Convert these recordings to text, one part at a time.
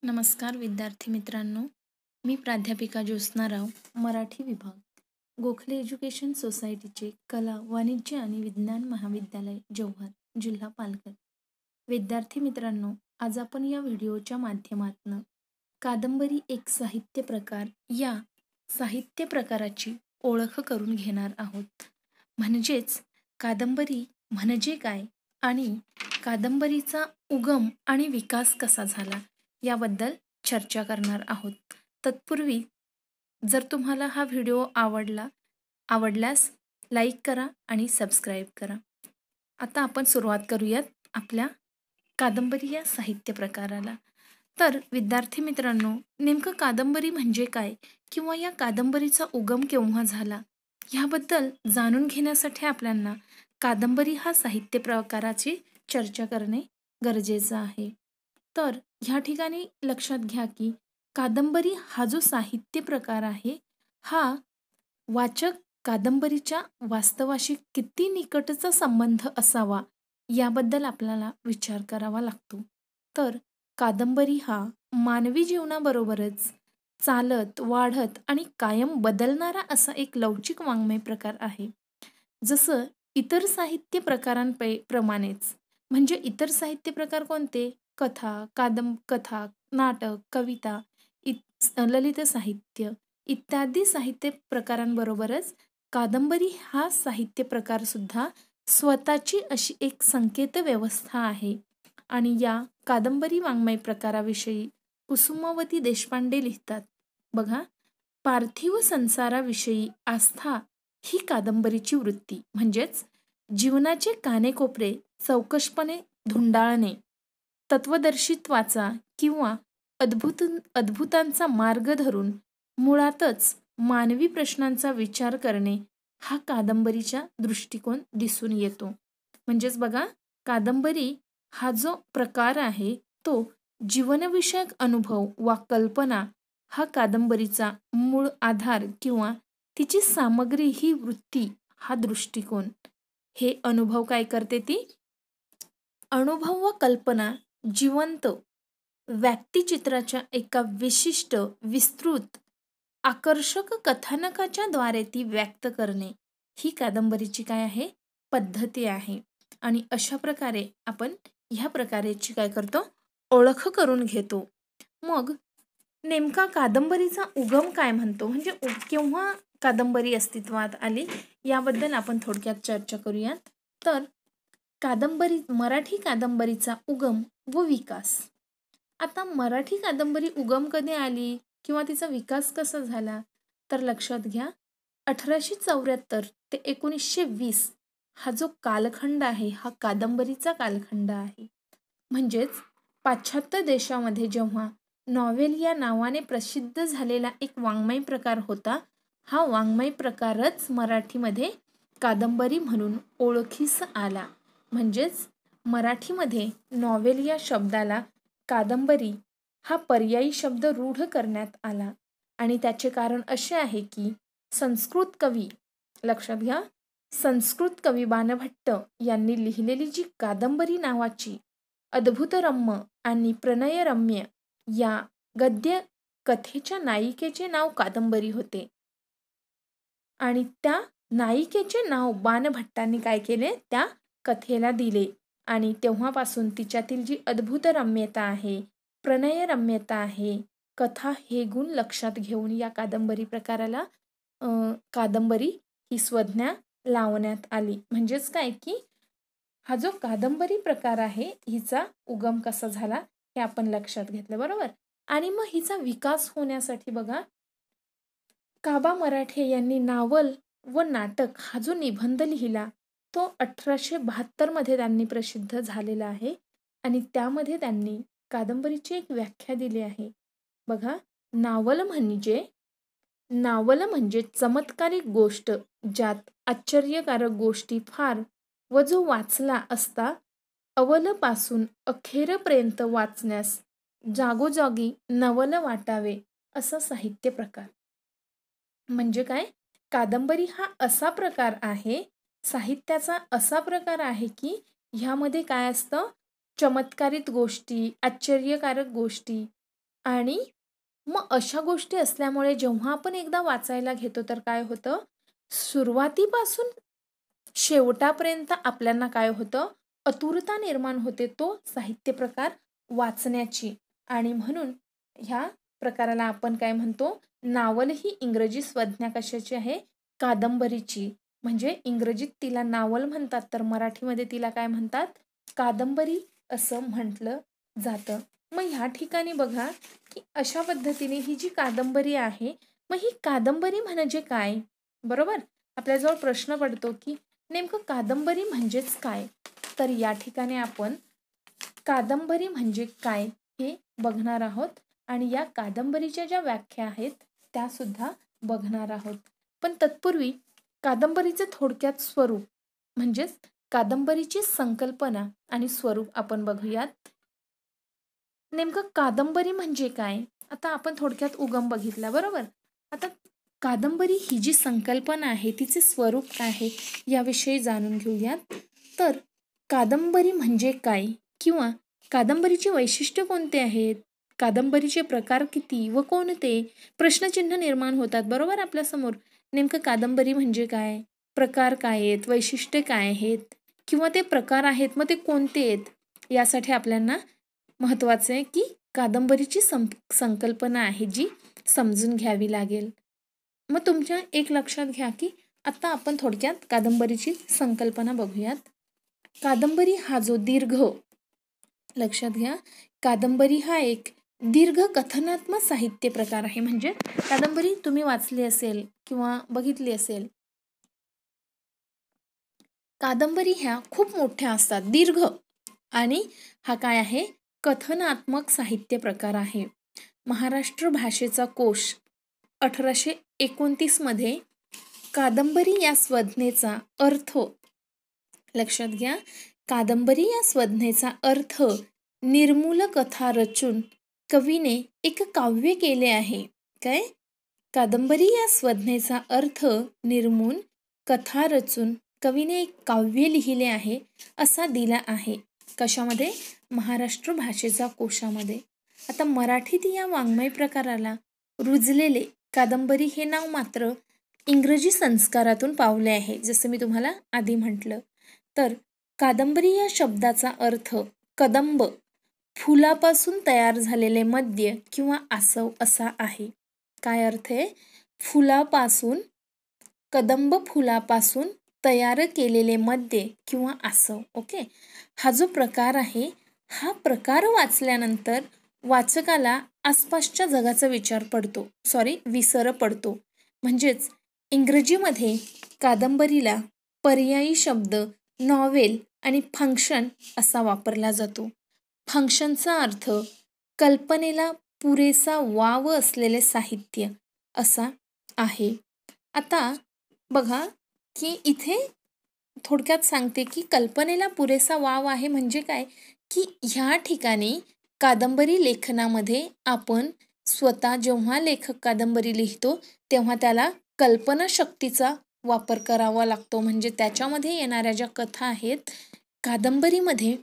नमस्कार विद्यार्थी मित्रांनो, मी प्राध्यापिका ज्योत्स्ना राव, मराठी विभाग, गोखले एज्युकेशन सोसायटीचे कला, वाणिज्य आणि विज्ञान महाविद्यालय, जव्हार, जिल्हा पालघर. विद्यार्थी मित्रांनो, आज आपण या व्हिडिओच्या माध्यमातून कादंबरी एक साहित्य प्रकार या साहित्य प्रकाराची ओळख करून घेणार आहोत. म्हणजेच कादंबरी म्हणजे काय आणि कादंबरीचा उगम आणि विकास कसा झाला याबद्दल चर्चा करणार आहोत. तत्पूर्वी जर तुम्हाला हा व्हिडिओ आवडल्यास लाईक करा आणि सबस्क्राईब करा. आता आपण सुरुवात करूयात आपल्या कादंबरी या साहित्य प्रकाराला. तर विद्यार्थी मित्रांनो, नेमकं कादंबरी म्हणजे काय किंवा या कादंबरीचा उगम केव्हा झाला ह्याबद्दल जाणून घेण्यासाठी आपल्याला कादंबरी हा साहित्य प्रकाराची चर्चा करणे गरजेचं आहे. तर ह्या ठिकाणी लक्षात घ्या की कादंबरी हा जो साहित्य प्रकार आहे हा वाचक कादंबरीच्या वास्तवाशी किती निकटचा संबंध असावा याबद्दल आपल्याला विचार करावा लागतो. तर कादंबरी हा मानवी जीवनाबरोबरच चालत, वाढत आणि कायम बदलणारा असा एक लवचिक वाङ्मय प्रकार आहे. जसं इतर साहित्य प्रमाणेच. म्हणजे इतर साहित्य प्रकार कोणते? कथा, नाटक, कविता, ललित साहित्य इत्यादी साहित्य प्रकारांबरोबरच कादंबरी हा साहित्य प्रकार सुद्धा स्वतःची अशी एक संकेत व्यवस्था आहे. आणि या कादंबरी वाङ्मय प्रकाराविषयी कुसुमावती देशपांडे लिहितात बघा, पार्थिव संसाराविषयी आस्था ही कादंबरीची वृत्ती, म्हणजेच जीवनाचे कानेकोपरे चौकसपणे धुंडाळणे, तत्वदर्शित्वाचा किंवा अद्भुतांचा मार्ग धरून मुळातच मानवी प्रश्नांचा विचार करणे हा कादंबरीचा दृष्टिकोन दिसून येतो. म्हणजेच बघा, कादंबरी हा जो प्रकार आहे तो जीवनविषयक अनुभव वा कल्पना हा कादंबरीचा मूळ आधार किंवा तिची सामग्री ही वृत्ती हा दृष्टिकोन. हे अनुभव काय करते ती? अनुभव व कल्पना जिवंत व्यक्तिचित्राच्या एका विशिष्ट, विस्तृत, आकर्षक कथानकाच्या द्वारे ती व्यक्त करणे ही कादंबरीची काय आहे? पद्धती आहे. आणि अशा प्रकारे आपण ह्या प्रकाराची काय करतो? ओळख करून घेतो. मग नेमका कादंबरीचा उगम काय म्हणतो? म्हणजे केव्हा कादंबरी अस्तित्वात आली याबद्दल आपण थोडक्यात चर्चा करूयात. तर मराठी कादंबरीचा उगम व विकास. आता मराठी कादंबरी उगम कधी आली किंवा तिचा विकास कसा झाला? तर लक्षात घ्या, 1874 ते 1920 हा जो कालखंड आहे हा कादंबरीचा कालखंड आहे. म्हणजेच पाश्चात्य देशामध्ये जेव्हा नॉव्हेल या नावाने प्रसिद्ध झालेला एक वाङ्मय प्रकार होता, हा वाङ्मय प्रकारच मराठीमध्ये कादंबरी म्हणून ओळखीस आला. म्हणजेच मराठीमध्ये नॉव्हेल या शब्दाला कादंबरी हा पर्यायी शब्द रूढ करण्यात आला. आणि त्याचे कारण असे आहे की संस्कृत कवी, लक्षात घ्या, संस्कृत कवी बाणभट्ट यांनी लिहिलेली जी कादंबरी नावाची अद्भुतरम्य आणि प्रणयरम्य या गद्य कथेच्या नायिकेचे नाव कादंबरी होते. आणि त्या नायिकेचे नाव बाणभट्टांनी काय केले? त्या कथेला दिले. आणि तेव्हापासून तिच्यातील जी अद्भुतरम्यता आहे, प्रणयरम्यता आहे, कथा हे गुण लक्षात घेऊन या कादंबरी प्रकाराला कादंबरी ही संज्ञा लावण्यात आली. म्हणजेच काय की हा जो कादंबरी प्रकार आहे हिचा उगम कसा झाला हे आपण लक्षात घेतलं, बरोबर. आणि मग हिचा विकास होण्यासाठी बघा, काबा मराठे यांनी नावल व नाटक हा जो निबंध लिहिला तो 1872 मध्ये त्यांनी प्रसिद्ध झालेला आहे. आणि त्यामध्ये त्यांनी कादंबरीची एक व्याख्या दिली आहे बघा. नावल म्हणजे चमत्कारिक गोष्ट ज्यात आश्चर्यकारक गोष्टी फार व जो वाचला असता अवलपासून अखेरपर्यंत वाचण्यास जागोजागी नवल वाटावे असा साहित्य प्रकार. म्हणजे काय? कादंबरी हा असा प्रकार आहे, साहित्याचा असा प्रकार आहे की ह्यामध्ये काय असतं? चमत्कारिक गोष्टी, आश्चर्यकारक गोष्टी आणि मग अशा गोष्टी असल्यामुळे जेव्हा आपण एकदा वाचायला घेतो तर काय होतं, सुरुवातीपासून शेवटापर्यंत आपल्याला काय होतं, आतुरता निर्माण होते तो साहित्य प्रकार वाचण्याची. आणि म्हणून ह्या प्रकाराला आपण काय म्हणतो, नावल ही इंग्रजी संज्ञा कशाची आहे, कादंबरीची. म्हणजे इंग्रजीत तिला नावल म्हणतात, तर मराठीमध्ये तिला काय म्हणतात, कादंबरी असं म्हटलं जातं. मग ह्या ठिकाणी बघा की अशा पद्धतीने ही जी कादंबरी आहे, मग ही कादंबरी म्हणजे काय, बरोबर. आपल्याजवळ प्रश्न पडतो की नेमकं कादंबरी म्हणजेच काय. तर या ठिकाणी आपण कादंबरी म्हणजे काय हे बघणार आहोत आणि या कादंबरीच्या ज्या व्याख्या आहेत त्या सुद्धा बघणार आहोत. पण तत्पूर्वी कादंबरीचे थोडक्यात स्वरूप म्हणजेच कादंबरीची संकल्पना आणि स्वरूप आपण बघूयात. नेमकं कादंबरी म्हणजे काय, आता आपण थोडक्यात उगम बघितला, बरोबर. आता कादंबरी ही जी संकल्पना आहे तिचे स्वरूप काय आहे याविषयी जाणून घेऊयात. तर कादंबरी म्हणजे काय किंवा कादंबरीची वैशिष्ट्य कोणते आहेत, कादंबरीचे प्रकार किती व कोणते, प्रश्नचिन्ह निर्माण होतात, बरोबर आपल्यासमोर. नेमकं कादंबरी म्हणजे काय, प्रकार काय आहेत, वैशिष्ट्य काय आहेत किंवा ते प्रकार आहेत मग ते कोणते आहेत, यासाठी आपल्याला महत्त्वाचं आहे की कादंबरीची संकल्पना आहे जी समजून घ्यावी लागेल. मग तुमच्या एक लक्षात घ्या की आता आपण थोडक्यात कादंबरीची संकल्पना बघूयात. कादंबरी हा जो दीर्घ, लक्षात घ्या, कादंबरी हा एक दीर्घ कथनात्मक साहित्य प्रकार आहे. म्हणजे कादंबरी तुम्ही वाचली असेल किंवा बघितली असेल, कादंबरी ह्या खूप मोठ्या असतात, दीर्घ, आणि हा काय आहे, कथनात्मक साहित्य प्रकार आहे. महाराष्ट्र भाषेचा कोश 1829 मध्ये कादंबरी या संज्ञेचा अर्थ, लक्षात घ्या, कादंबरी या संज्ञेचा अर्थ निर्मूल कथा रचून कवीने एक काव्य केले आहे. काय, कादंबरी या संज्ञेचा अर्थ निर्मूल कथा रचून कवीने एक काव्य लिहिले आहे असा दिला आहे. कशामध्ये, महाराष्ट्र भाषेचा कोशामध्ये. आता मराठीत या वाङ्मय प्रकाराला रुजलेले कादंबरी हे नाव मात्र इंग्रजी संस्कारातून पावले आहे, जसं मी तुम्हाला आधी म्हटलं. तर कादंबरी या शब्दाचा अर्थ कदंब, फुलापासून तयार झालेले मद्य किंवा आसव असा आहे. काय अर्थ आहे, फुलापासून, कदंब फुलापासून तयार केलेले मद्य किंवा आसव. ओके, हा जो प्रकार आहे, हा प्रकार वाचल्यानंतर वाचकाला आसपासच्या जगाचा विसर पडतो. म्हणजेच इंग्रजीमध्ये कादंबरीला पर्यायी शब्द नॉवेल आणि फंक्शन असा वापरला जातो. फंक्शनचा अर्थ कल्पनेला पुरेसा वाव असलेले साहित्य असा आहे. आता बघा की इथे थोडक्यात सांगते की कल्पनेला पुरेसा वाव आहे म्हणजे काय, की ह्या ठिकाणी कादंबरी लेखनामध्ये आपण स्वतः जेव्हा लेखक कादंबरी लिहितो तेव्हा त्याला कल्पनाशक्तीचा वापर करावा लागतो. म्हणजे त्याच्यामध्ये येणाऱ्या ज्या कथा आहेत, कादंबरीमध्ये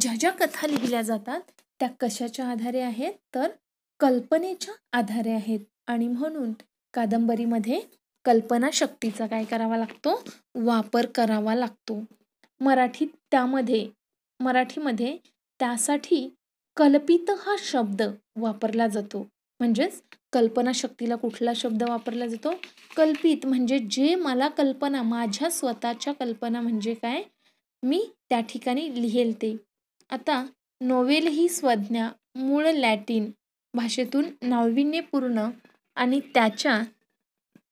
ज्या ज्या कथा लिहिल्या जातात त्या कशाच्या आधारे आहेत, तर कल्पनेच्या आधारे आहेत. आणि म्हणून कादंबरीमध्ये कल्पनाशक्तीचा काय करावा लागतो, वापर करावा लागतो. मराठीमध्ये त्यासाठी कल्पित हा शब्द वापरला जातो. म्हणजेच कल्पनाशक्तीला कुठला शब्द वापरला जातो, कल्पित. म्हणजे जे मला कल्पना, माझ्या स्वतःच्या कल्पना म्हणजे काय, मी त्या ठिकाणी लिहेल ते. आता नोवेल ही संज्ञा मूळ लॅटिन भाषेतून नाविन्यपूर्ण आणि त्याच्या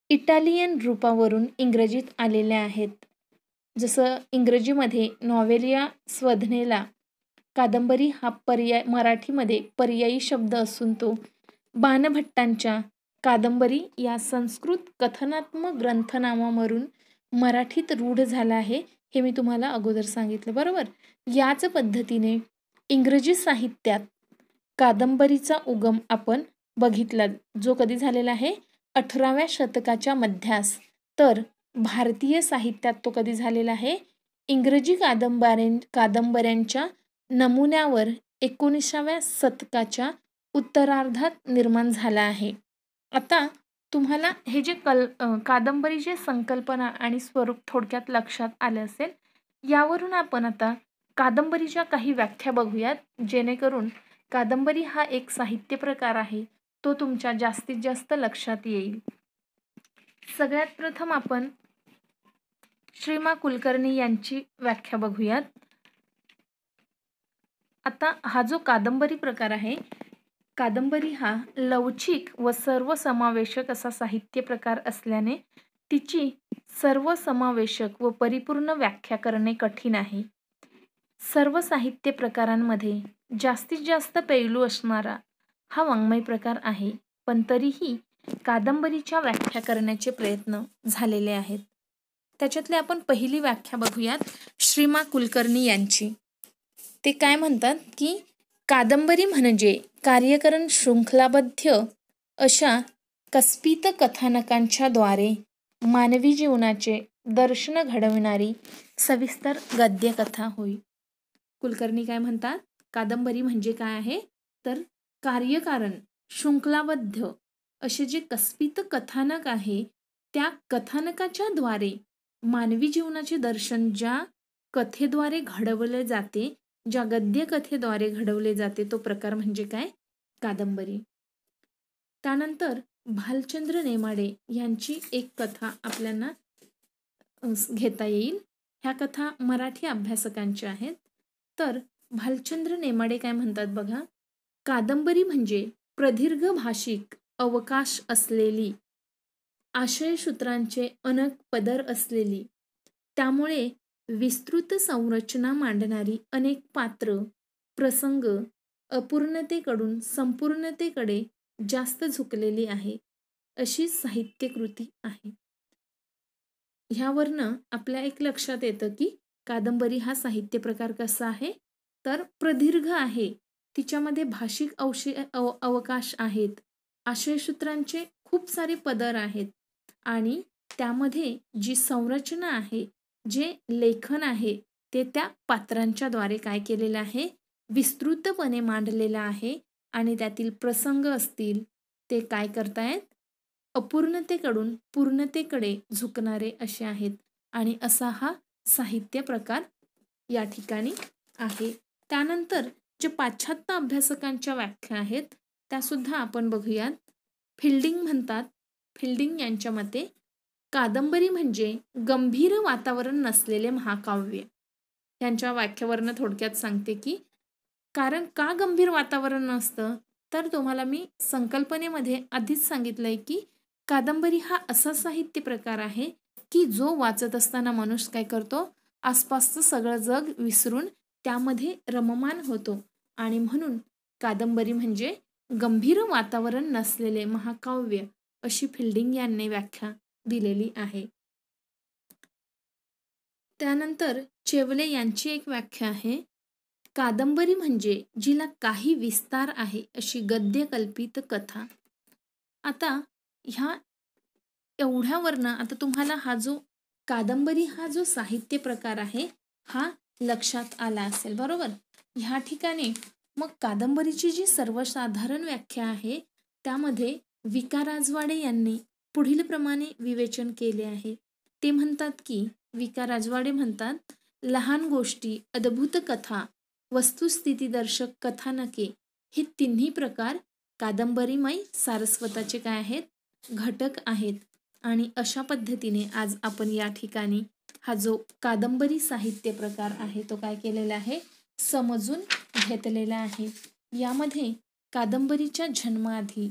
इटालियन रूपावरून इंग्रजीत आलेल्या आहेत. जसं इंग्रजीमध्ये नॉवेल या संज्ञेला कादंबरी हा मराठीमध्ये पर्यायी शब्द असून तो बाणभट्टांच्या कादंबरी या संस्कृत कथनात्मक ग्रंथनामावरून मराठीत रूढ झाला आहे, हे मी तुम्हाला अगोदर सांगितलं, बरोबर. याच पद्धतीने इंग्रजी साहित्यात कादंबरीचा उगम आपण बघितला, जो कधी झालेला आहे, 18व्या शतकाच्या मध्यास. तर भारतीय साहित्यात तो कधी झालेला आहे, इंग्रजी कादंबऱ्यांच्या नमुन्यावर 19व्या शतकाच्या उत्तरार्धात निर्माण झाला आहे. आता तुम्हाला हे जे कादंबरीची संकल्पना आणि स्वरूप थोडक्यात लक्षात आले असेल. यावरून आपण आता कादंबरीच्या काही व्याख्या बघूयात, जेणेकरून कादंबरी हा एक साहित्य प्रकार आहे तो तुमच्या जास्तीत जास्त लक्षात येईल. सगळ्यात प्रथम आपण श्रीमा कुलकर्णी यांची व्याख्या बघूयात. आता हा जो कादंबरी प्रकार आहे, कादंबरी हा लवचिक व सर्वसमावेशक असा साहित्य प्रकार असल्याने तिची सर्वसमावेशक व परिपूर्ण व्याख्या करणे कठीण आहे. सर्व साहित्य प्रकारांमध्ये जास्तीत जास्त पैलू असणारा हा वाङ्मय प्रकार आहे, पण तरीही कादंबरीच्या व्याख्या करण्याचे प्रयत्न झालेले आहेत. त्याच्यातले आपण पहिली व्याख्या बघूयात श्रीमा कुलकर्णी यांची. ते काय म्हणतात की कादंबरी म्हणजे कार्यकरण शृंखलाबद्ध अशा कल्पित कथानकांच्या द्वारे मानवी जीवनाचे दर्शन घडविणारी सविस्तर गद्यकथा होय. कुलकर्णी काय म्हणतात, कादंबरी म्हणजे काय आहे तर कार्यकारण शृंखलाबद्ध असे जे कल्पित कथानक आहे, त्या कथानकाच्या द्वारे मानवी जीवनाचे दर्शन ज्या कथेद्वारे घडवले जाते, ज्या गद्य कथेद्वारे घडवले जाते, तो प्रकार म्हणजे काय, कादंबरी. त्यानंतर भालचंद्र नेमाडे यांची एक कथा आपल्याला घेता येईल. ह्या कथा मराठी अभ्यासकांच्या आहेत. तर भालचंद्र नेमाडे काय म्हणतात बघा, कादंबरी म्हणजे प्रदीर्घ भाषिक अवकाश असलेली, आशयसूत्रांचे अनेक पदर असलेली, त्यामुळे विस्तृत संरचना मांडणारी, अनेक पात्र प्रसंग अपूर्णतेकडून संपूर्णतेकडे जास्त झुकलेली आहे, अशी साहित्यकृती आहे. ह्यावरनं आपल्या एक लक्षात येतं की कादंबरी हा साहित्य प्रकार कसा आहे तर प्रदीर्घ आहे, तिच्यामध्ये भाषिक अवकाश आहेत, आशयसूत्रांचे खूप सारे पदर आहेत आणि त्यामध्ये जी संरचना आहे, जे लेखन आहे, ते त्या पात्रांच्या द्वारे काय केलेलं आहे, विस्तृतपणे मांडलेलं आहे आणि त्यातील प्रसंग असतील ते काय करतायत, अपूर्णतेकडून पूर्णतेकडे झुकणारे असे आहेत आणि असा हा साहित्य प्रकार या ठिकाणी आहे. त्यानंतर जे पाश्चात्य अभ्यासकांच्या व्याख्या आहेत त्या सुद्धा आपण बघूयात. फिल्डिंग म्हणतात, फिल्डिंग यांच्या मते कादंबरी म्हणजे गंभीर वातावरण नसलेले महाकाव्य. त्यांच्या व्याख्यावरनं थोडक्यात सांगते की कारण का गंभीर वातावरण नसतं तर तुम्हाला मी संकल्पनेमध्ये आधीच सांगितलंय की कादंबरी हा असा साहित्य प्रकार आहे की जो वाचत असताना माणूस काय करतो, आसपासचं सगळं जग विसरून त्यामध्ये रममान होतो आणि म्हणून कादंबरी म्हणजे गंभीर वातावरण नसलेले महाकाव्य, अशी फिल्डिंग यांनी व्याख्या दिलेली आहे. त्यानंतर चेवले यांची एक व्याख्या आहे, कादंबरी म्हणजे जिला काही विस्तार आहे अशी गद्य कल्पित कथा. आता ह्या एवढ्यावरनं आता तुम्हाला हा जो कादंबरी हा जो साहित्य प्रकार आहे हा लक्षात आला असेल, बरोबर. ह्या ठिकाणी मग कादंबरीची जी सर्वसाधारण व्याख्या आहे त्यामध्ये विका राजवाडे यांनी पुढील प्रमाणे विवेचन केले आहे. ते म्हणतात की विका राजवाडे म्हणतात, लहान गोष्टी, अद्भुत कथा, वस्तुस्थितीदर्शक कथानके हे तिन्ही प्रकार कादंबरीमय सारस्वताचे काय आहेत, घटक आहेत. आणि अशा पद्धतीने आज आपण या ठिकाणी हा जो कादंबरी साहित्य प्रकार आहे तो काय केलेला आहे, समजून घेतलेला आहे. यामध्ये कादंबरीच्या जन्माआधी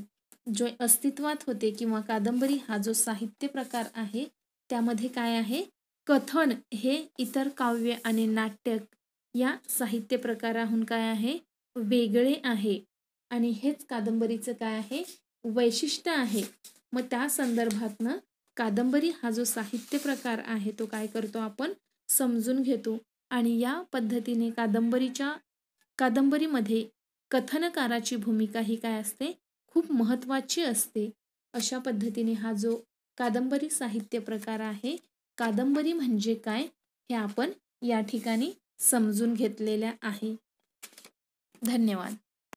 जो अस्तित्वात होते किंवा कादंबरी हा जो साहित्य प्रकार आहे त्यामध्ये काय आहे, कथन हे इतर काव्य आणि नाट्य या साहित्य प्रकाराहून काय आहे, वेगळे आहे आणि हेच कादंबरीचं काय आहे, वैशिष्ट्य आहे. मग त्या संदर्भातनं कादंबरी हा जो साहित्य प्रकार आहे तो काय करतो, आपण समजून घेतो आणि या पद्धतीने कादंबरीमध्ये कथनकाराची भूमिका ही काय असते, खूप महत्त्वाची असते. अशा पद्धतीने हा जो कादंबरी साहित्य प्रकार आहे, कादंबरी म्हणजे काय हे आपण या ठिकाणी समजून घेतलेल्या आहे. धन्यवाद.